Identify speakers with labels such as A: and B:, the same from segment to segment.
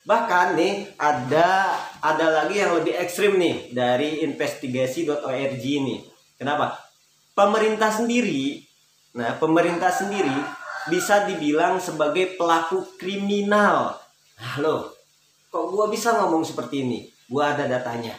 A: Bahkan nih ada lagi yang lebih ekstrim nih dari investigasi.org ini. Kenapa? Pemerintah sendiri, pemerintah sendiri bisa dibilang sebagai pelaku kriminal. Nah, loh, kok gua bisa ngomong seperti ini? Gua ada datanya.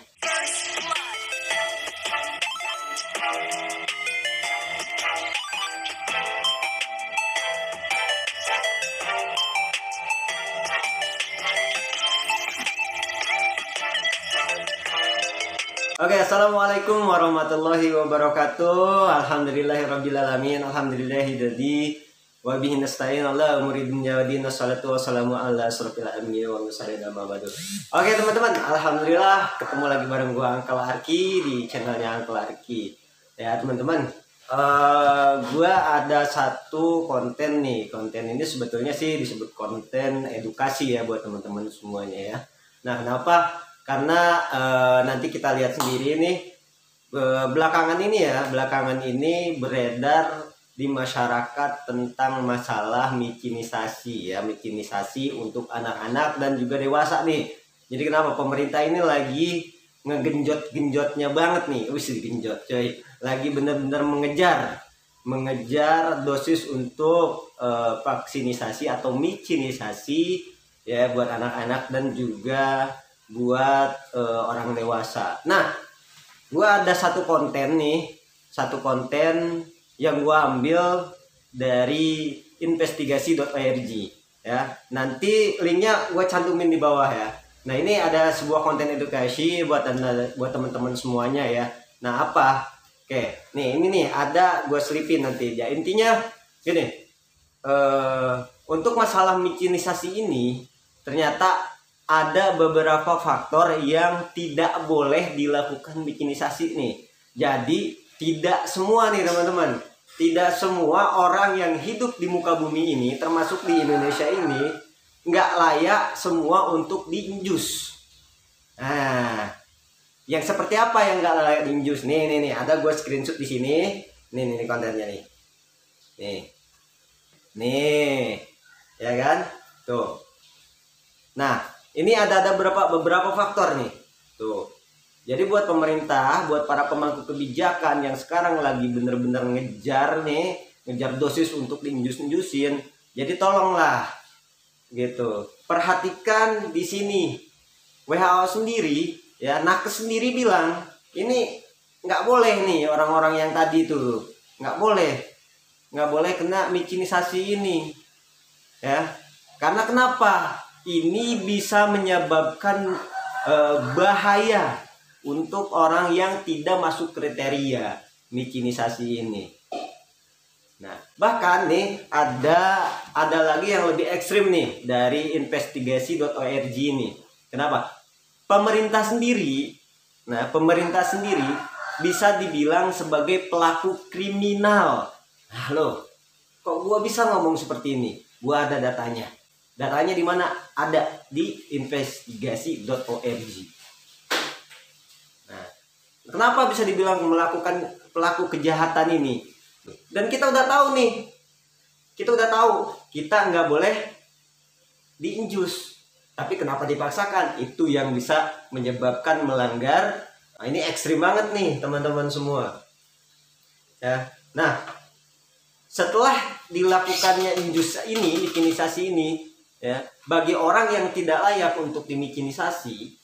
A: Oke, assalamualaikum warahmatullahi wabarakatuh. Alhamdulillahirrabbilalamin. Alhamdulillahidadi wa bihi nasta'in ala umuri dunya waddin. Wassalatu wassalamu ala asrofil anbiya'i wal mursalin amma ba'du. Oke teman-teman, alhamdulillah ketemu lagi bareng gua Uncle Arki di channelnya Uncle Arki. Ya teman-teman, gua ada satu konten nih. Konten ini sebetulnya sih disebut konten edukasi ya buat teman-teman semuanya ya. Nah, kenapa? Karena nanti kita lihat sendiri nih belakangan ini beredar di masyarakat tentang masalah mikinisasi ya, mikinisasi untuk anak-anak dan juga dewasa nih. Jadi kenapa pemerintah ini lagi ngegenjot-genjotnya banget nih, genjot coy, lagi bener-bener mengejar dosis untuk vaksinisasi atau mikinisasi ya buat anak-anak dan juga buat orang dewasa. Nah, gua ada satu konten yang gua ambil dari investigasi.org ya. Nanti linknya gua cantumin di bawah ya. Nah, ini ada sebuah konten edukasi buat teman-teman semuanya ya. Nah, apa? Oke, nih ini nih ada gua selipin nanti ya. Intinya gini, untuk masalah mikinisasi ini ternyata ada beberapa faktor yang tidak boleh dilakukan bikinisasi nih. Jadi tidak semua nih teman-teman, tidak semua orang yang hidup di muka bumi ini, termasuk di Indonesia ini, nggak layak semua untuk diinjus. Nah, yang seperti apa yang nggak layak diinjus? Nih, ada gue screenshot di sini. Nih kontennya nih. Nih, ya kan? Tuh. Nah, ini ada beberapa faktor nih. Tuh. Jadi buat pemerintah, buat para pemangku kebijakan yang sekarang lagi bener-bener ngejar dosis untuk diinjus-injusin. Jadi tolonglah gitu. Perhatikan di sini. WHO sendiri ya, nakes sendiri bilang, ini nggak boleh nih orang-orang yang tadi tuh. Nggak boleh kena mikinisasi ini. Ya. Karena kenapa? Ini bisa menyebabkan bahaya untuk orang yang tidak masuk kriteria mikinisasi ini. Nah, bahkan nih ada lagi yang lebih ekstrim nih dari investigasi.org ini. Kenapa? Pemerintah sendiri bisa dibilang sebagai pelaku kriminal. Nah, loh, kok gua bisa ngomong seperti ini? Gua ada datanya. Datanya di mana? Ada di investigasi.org. Nah, kenapa bisa dibilang melakukan pelaku kejahatan ini? Dan kita udah tahu nih. Kita nggak boleh diinjus. Tapi kenapa dipaksakan? Itu yang bisa menyebabkan melanggar. Nah, ini ekstrim banget nih teman-teman semua. Ya. Nah, setelah dilakukannya mikinisasi ini, ya, bagi orang yang tidak layak untuk dimikinisasi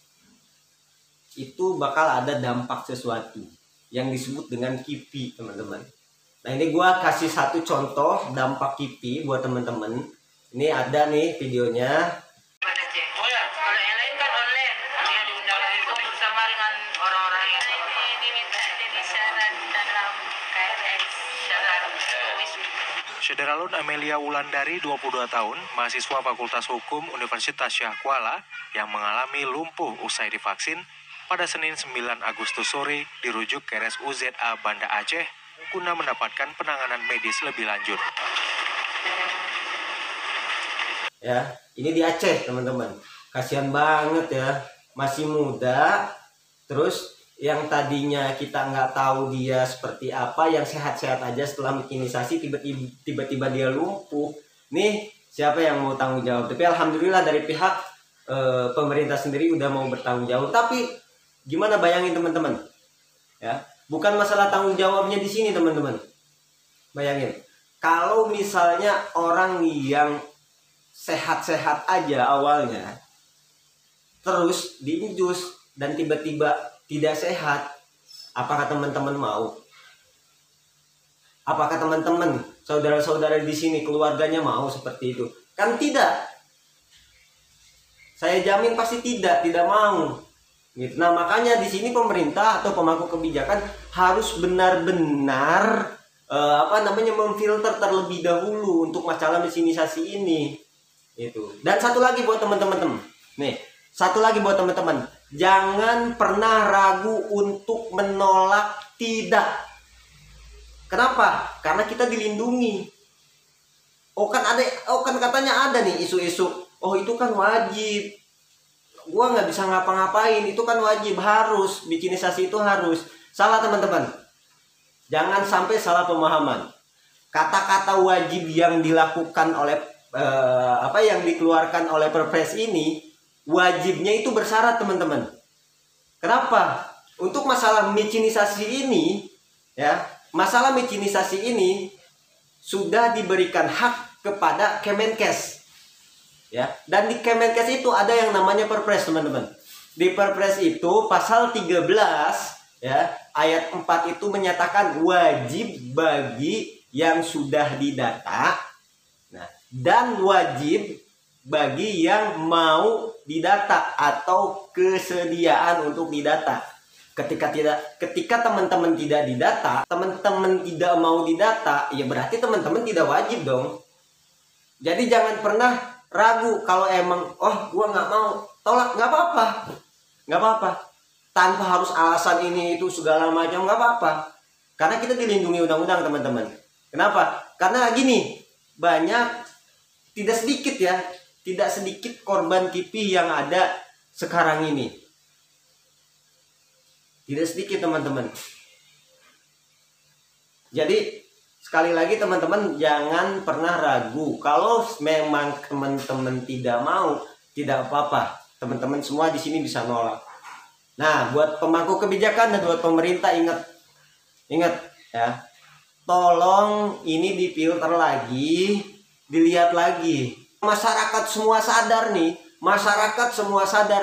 A: itu bakal ada dampak sesuatu yang disebut dengan KIPI, teman-teman. Nah, ini gua kasih satu contoh dampak KIPI buat teman-teman. Ini ada nih videonya.
B: Oh ya, kalau yang lain kan online, dia diundang itu bersama dengan orang-orang yang ini minta jadi syarat dalam KRS syarat.
C: Syederalun Amelia Wulandari, 22 tahun, mahasiswa Fakultas Hukum Universitas Syah Kuala yang mengalami lumpuh usai divaksin, pada Senin 9 Agustus sore dirujuk ke RSUZA Banda Aceh guna mendapatkan penanganan medis lebih lanjut.
A: Ya, ini di Aceh, teman-teman. Kasihan banget ya, masih muda, terus yang tadinya kita nggak tahu dia seperti apa, yang sehat-sehat aja setelah mikinisasi tiba-tiba dia lumpuh. Nih, siapa yang mau tanggung jawab? Tapi alhamdulillah dari pihak pemerintah sendiri udah mau bertanggung jawab. Tapi gimana, bayangin teman-teman, ya, bukan masalah tanggung jawabnya di sini teman-teman. Bayangin kalau misalnya orang yang sehat-sehat aja awalnya, terus diinjus dan tiba-tiba tidak sehat, apakah teman-teman mau? Apakah teman-teman, saudara-saudara di sini, keluarganya mau seperti itu? Kan tidak. Saya jamin pasti tidak mau. Gitu. Nah, makanya di sini pemerintah atau pemangku kebijakan harus benar-benar memfilter terlebih dahulu untuk masalah mesinisasi ini. Itu. Dan satu lagi buat teman-teman. Nih, satu lagi buat teman-teman. Jangan pernah ragu untuk menolak tidak. Kenapa? Karena kita dilindungi. Oh kan katanya ada nih isu-isu. Oh itu kan wajib. Gua nggak bisa ngapa-ngapain. Itu kan wajib, harus. Bikinisasi itu harus. Salah teman-teman. Jangan sampai salah pemahaman. Kata-kata wajib yang dilakukan oleh yang dikeluarkan oleh Perpres ini, wajibnya itu bersyarat teman-teman. Kenapa? Untuk masalah micinisasi ini, ya, masalah micinisasi ini sudah diberikan hak kepada Kemenkes, ya. Dan di Kemenkes itu ada yang namanya Perpres teman-teman. Di Perpres itu pasal 13, ya, ayat 4 itu menyatakan wajib bagi yang sudah didata. Nah, dan wajib bagi yang mau didata atau kesediaan untuk didata. Ketika teman-teman tidak didata, teman-teman tidak mau didata, ya berarti teman-teman tidak wajib dong. Jadi jangan pernah ragu kalau emang, gua nggak mau, tolak, nggak apa-apa. Tanpa harus alasan ini itu segala macam, nggak apa-apa. Karena kita dilindungi undang-undang teman-teman. Kenapa? Karena gini, tidak sedikit korban KIPI yang ada sekarang ini. Tidak sedikit teman-teman. Jadi sekali lagi teman-teman, jangan pernah ragu. Kalau memang teman-teman tidak mau, tidak apa-apa. Teman-teman semua di sini bisa nolak. Nah, buat pemangku kebijakan dan buat pemerintah, ingat ya. Tolong ini difilter lagi, dilihat lagi. Masyarakat semua sadar nih,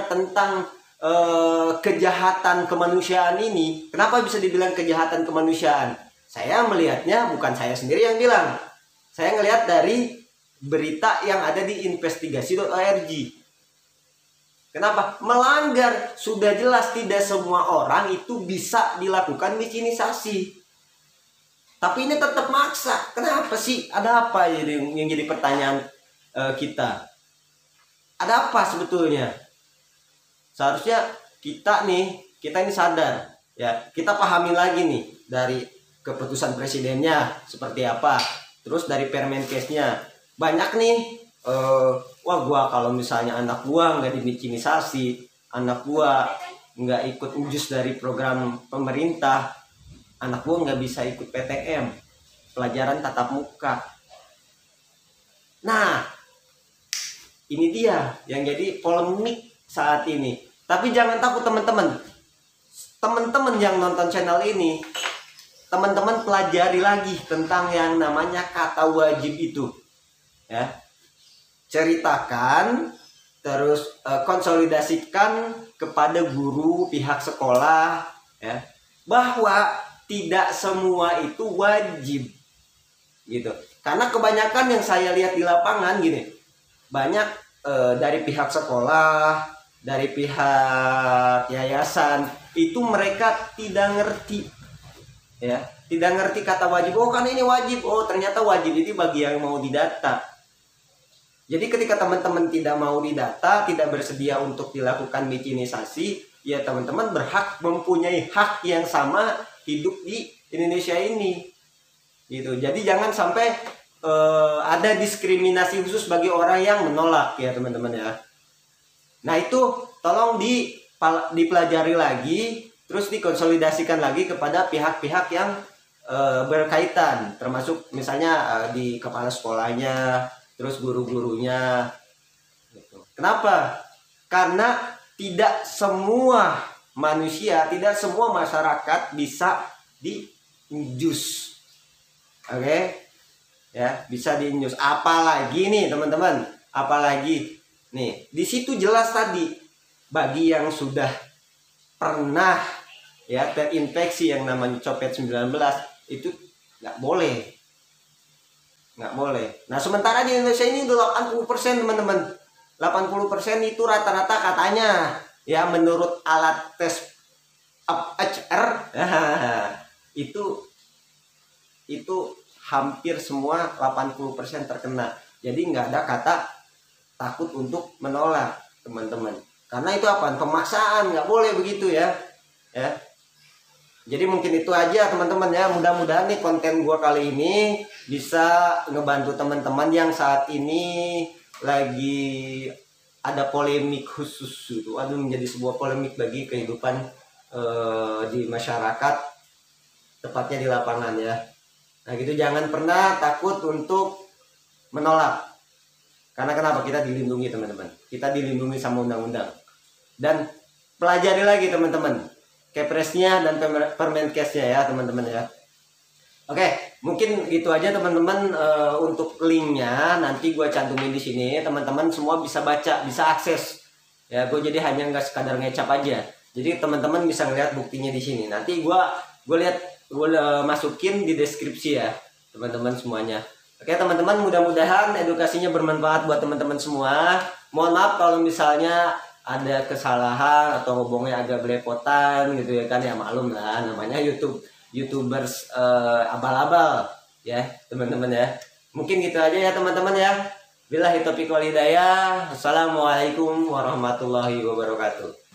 A: tentang kejahatan kemanusiaan ini. Kenapa bisa dibilang kejahatan kemanusiaan? Saya melihatnya bukan saya sendiri yang bilang. Saya ngelihat dari berita yang ada di investigasi.org. Kenapa? Melanggar. Sudah jelas tidak semua orang itu bisa dilakukan micinisasi. Tapi ini tetap maksa. Kenapa sih? Ada apa yang jadi pertanyaan kita? Ada apa sebetulnya? Seharusnya kita ini sadar, ya. Kita pahami lagi nih dari keputusan presidennya seperti apa, terus dari Permenkesnya. Banyak nih, gua kalau misalnya anak gua nggak dimicinisasi, anak gua nggak ikut ujus dari program pemerintah, anak gua nggak bisa ikut PTM, pelajaran tatap muka. Nah, ini dia yang jadi polemik saat ini. Tapi jangan takut teman-teman. Teman-teman yang nonton channel ini, teman-teman pelajari lagi tentang yang namanya kata wajib itu. Ya. Ceritakan, terus konsolidasikan kepada guru, pihak sekolah, ya, bahwa tidak semua itu wajib. Gitu. Karena kebanyakan yang saya lihat di lapangan gini, banyak dari pihak sekolah, dari pihak yayasan, itu mereka tidak ngerti, ya, tidak ngerti kata wajib. Oh kan ini wajib, oh ternyata wajib itu bagi yang mau didata. Jadi ketika teman-teman tidak mau didata, tidak bersedia untuk dilakukan micinisasi, ya teman-teman mempunyai hak yang sama hidup di Indonesia ini, gitu. Jadi jangan sampai ada diskriminasi khusus bagi orang yang menolak, ya teman-teman ya. Nah itu tolong dipelajari lagi, terus dikonsolidasikan lagi kepada pihak-pihak yang berkaitan, termasuk misalnya di kepala sekolahnya, terus guru-gurunya. Gitu. Kenapa? Karena tidak semua manusia, tidak semua masyarakat bisa diinjus. Oke? Ya, bisa diinjus. Apalagi nih, teman-teman, apalagi nih, di situ jelas tadi bagi yang sudah pernah ya terinfeksi yang namanya COVID-19 itu nggak boleh. Nggak boleh. Nah, sementara di Indonesia ini udah 80%, teman-teman. 80% itu rata-rata katanya ya menurut alat tes PCR itu hampir semua 80% terkena. Jadi nggak ada kata takut untuk menolak, teman-teman. Karena itu apa? Pemaksaan, nggak boleh begitu ya. Ya. Jadi mungkin itu aja teman-teman ya. Mudah-mudahan nih konten gua kali ini bisa ngebantu teman-teman yang saat ini lagi ada polemik khusus itu. Aduh, menjadi sebuah polemik bagi kehidupan di masyarakat, tepatnya di lapangan ya. Nah gitu, jangan pernah takut untuk menolak. Karena kenapa? Kita dilindungi, teman-teman. Kita dilindungi sama undang-undang. Dan pelajari lagi, teman-teman, Kepresnya dan Permenkesnya ya, teman-teman ya. Oke, mungkin gitu aja teman-teman. Untuk linknya nanti gue cantumin di sini. Teman-teman semua bisa baca, bisa akses. Ya, gue jadi hanya nggak sekadar ngecap aja. Jadi teman-teman bisa ngeliat buktinya di sini. Nanti gue masukin di deskripsi ya, teman-teman semuanya. Oke teman-teman, mudah-mudahan edukasinya bermanfaat buat teman-teman semua. Mohon maaf kalau misalnya ada kesalahan atau ngomongnya agak belepotan gitu ya kan, ya maklum lah, namanya YouTubers abal-abal ya teman-teman ya. Mungkin gitu aja ya teman-teman ya. Billahi taufiq wal hidayah. Assalamualaikum warahmatullahi wabarakatuh.